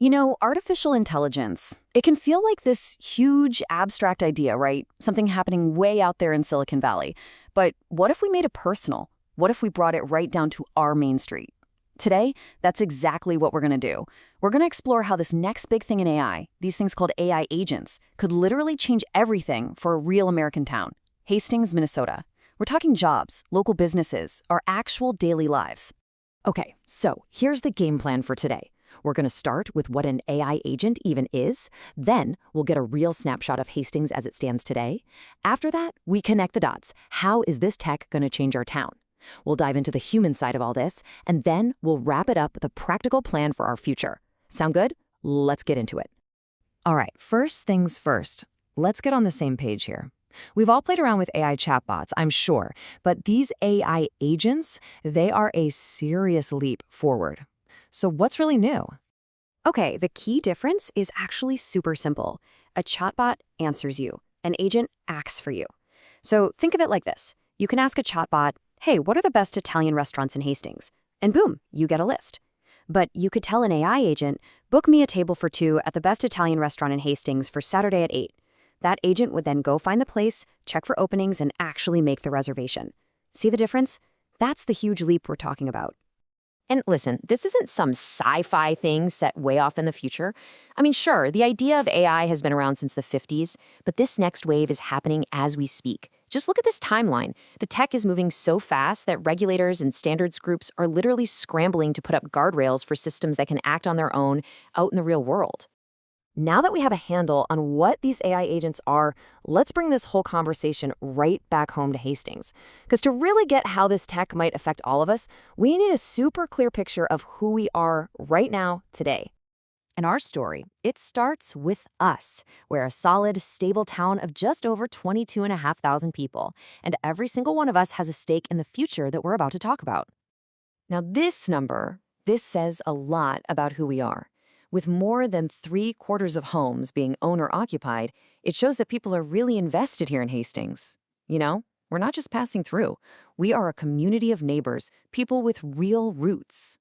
You know, artificial intelligence, it can feel like this huge abstract idea, right? Something happening way out there in Silicon Valley. But what if we made it personal? What if we brought it right down to our main street? Today, that's exactly what we're going to do. We're going to explore how this next big thing in AI, these things called AI agents, could literally change everything for a real American town. Hastings, Minnesota. We're talking jobs, local businesses, our actual daily lives. Okay, so here's the game plan for today. We're going to start with what an AI agent even is. Then we'll get a real snapshot of Hastings as it stands today. After that, we connect the dots. How is this tech going to change our town? We'll dive into the human side of all this, and then we'll wrap it up with a practical plan for our future. Sound good? Let's get into it. All right, first things first. Let's get on the same page here. We've all played around with AI chatbots, I'm sure, but these AI agents, they are a serious leap forward. So what's really new? Okay, the key difference is actually super simple. A chatbot answers you. An agent acts for you. So think of it like this. You can ask a chatbot, hey, what are the best Italian restaurants in Hastings? And boom, you get a list. But you could tell an AI agent, book me a table for two at the best Italian restaurant in Hastings for Saturday at 8. That agent would then go find the place, check for openings, and actually make the reservation. See the difference? That's the huge leap we're talking about. And listen, this isn't some sci-fi thing set way off in the future. I mean, sure, the idea of AI has been around since the 50s, but this next wave is happening as we speak. Just look at this timeline. The tech is moving so fast that regulators and standards groups are literally scrambling to put up guardrails for systems that can act on their own out in the real world. Now that we have a handle on what these AI agents are, let's bring this whole conversation right back home to Hastings. Because to really get how this tech might affect all of us, we need a super clear picture of who we are right now, today. And our story, it starts with us. We're a solid, stable town of just over 22,500 people, and every single one of us has a stake in the future that we're about to talk about. Now this number, this says a lot about who we are. With more than 3/4 of homes being owner-occupied, it shows that people are really invested here in Hastings. You know, we're not just passing through. We are a community of neighbors, people with real roots.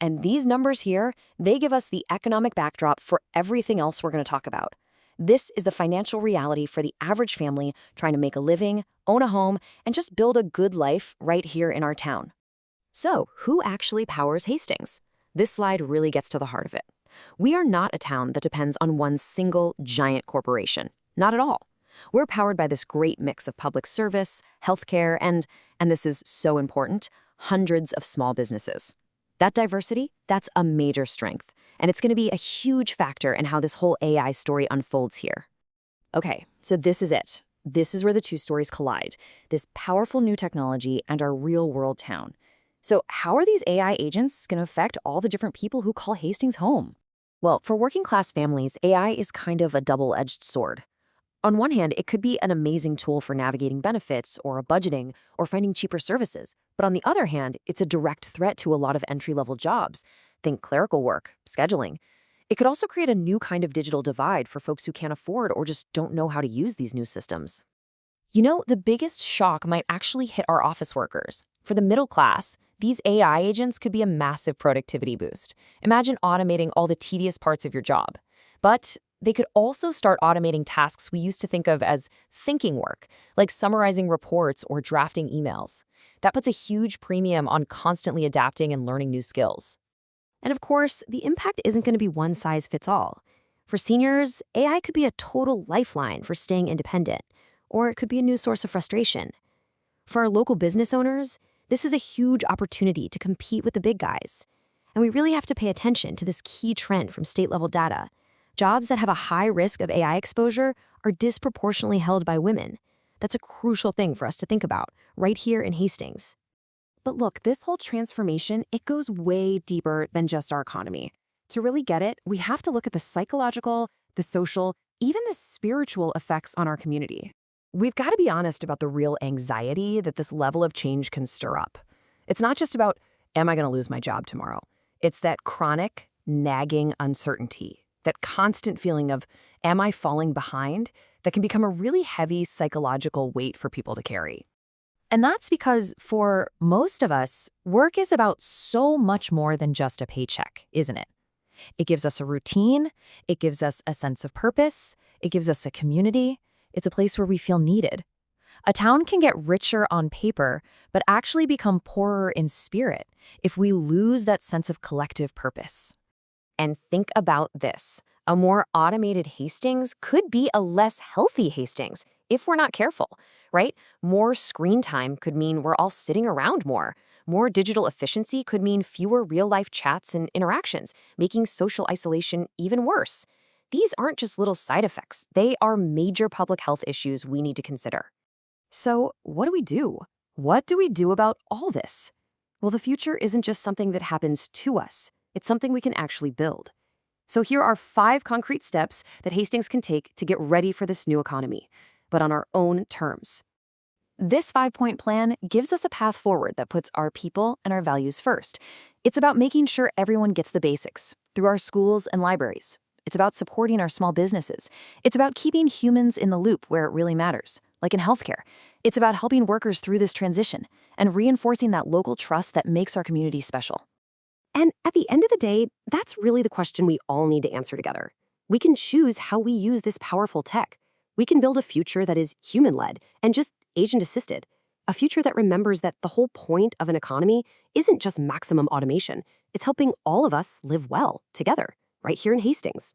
And these numbers here, they give us the economic backdrop for everything else we're going to talk about. This is the financial reality for the average family trying to make a living, own a home, and just build a good life right here in our town. So, who actually powers Hastings? This slide really gets to the heart of it. We are not a town that depends on one single giant corporation. Not at all. We're powered by this great mix of public service, healthcare, and this is so important, hundreds of small businesses. That diversity, that's a major strength, and it's going to be a huge factor in how this whole AI story unfolds here. Okay, so this is it. This is where the two stories collide, this powerful new technology and our real-world town. So how are these AI agents going to affect all the different people who call Hastings home? Well, for working-class families, AI is kind of a double-edged sword. On one hand, it could be an amazing tool for navigating benefits or budgeting or finding cheaper services. But on the other hand, it's a direct threat to a lot of entry-level jobs. Think clerical work, scheduling. It could also create a new kind of digital divide for folks who can't afford or just don't know how to use these new systems. You know, the biggest shock might actually hit our office workers. For the middle class, these AI agents could be a massive productivity boost. Imagine automating all the tedious parts of your job. But they could also start automating tasks we used to think of as thinking work, like summarizing reports or drafting emails. That puts a huge premium on constantly adapting and learning new skills. And of course, the impact isn't going to be one size fits all. For seniors, AI could be a total lifeline for staying independent, or it could be a new source of frustration. For our local business owners, this is a huge opportunity to compete with the big guys. And we really have to pay attention to this key trend from state-level data. Jobs that have a high risk of AI exposure are disproportionately held by women. That's a crucial thing for us to think about, right here in Hastings. But look, this whole transformation, it goes way deeper than just our economy. To really get it, we have to look at the psychological, the social, even the spiritual effects on our community. We've got to be honest about the real anxiety that this level of change can stir up. It's not just about, am I going to lose my job tomorrow? It's that chronic, nagging uncertainty, that constant feeling of, am I falling behind, that can become a really heavy psychological weight for people to carry. And that's because for most of us, work is about so much more than just a paycheck, isn't it? It gives us a routine, it gives us a sense of purpose, it gives us a community. It's a place where we feel needed. A town can get richer on paper, but actually become poorer in spirit if we lose that sense of collective purpose. And think about this. A more automated Hastings could be a less healthy Hastings if we're not careful, right? More screen time could mean we're all sitting around more. More digital efficiency could mean fewer real-life chats and interactions, making social isolation even worse. These aren't just little side effects. They are major public health issues we need to consider. So, what do we do? What do we do about all this? Well, the future isn't just something that happens to us. It's something we can actually build. So here are 5 concrete steps that Hastings can take to get ready for this new economy, but on our own terms. This 5-point plan gives us a path forward that puts our people and our values first. It's about making sure everyone gets the basics through our schools and libraries. It's about supporting our small businesses. It's about keeping humans in the loop where it really matters, like in healthcare. It's about helping workers through this transition and reinforcing that local trust that makes our community special. And at the end of the day, that's really the question we all need to answer together. We can choose how we use this powerful tech. We can build a future that is human-led and just agent-assisted. A future that remembers that the whole point of an economy isn't just maximum automation. It's helping all of us live well together, right here in Hastings.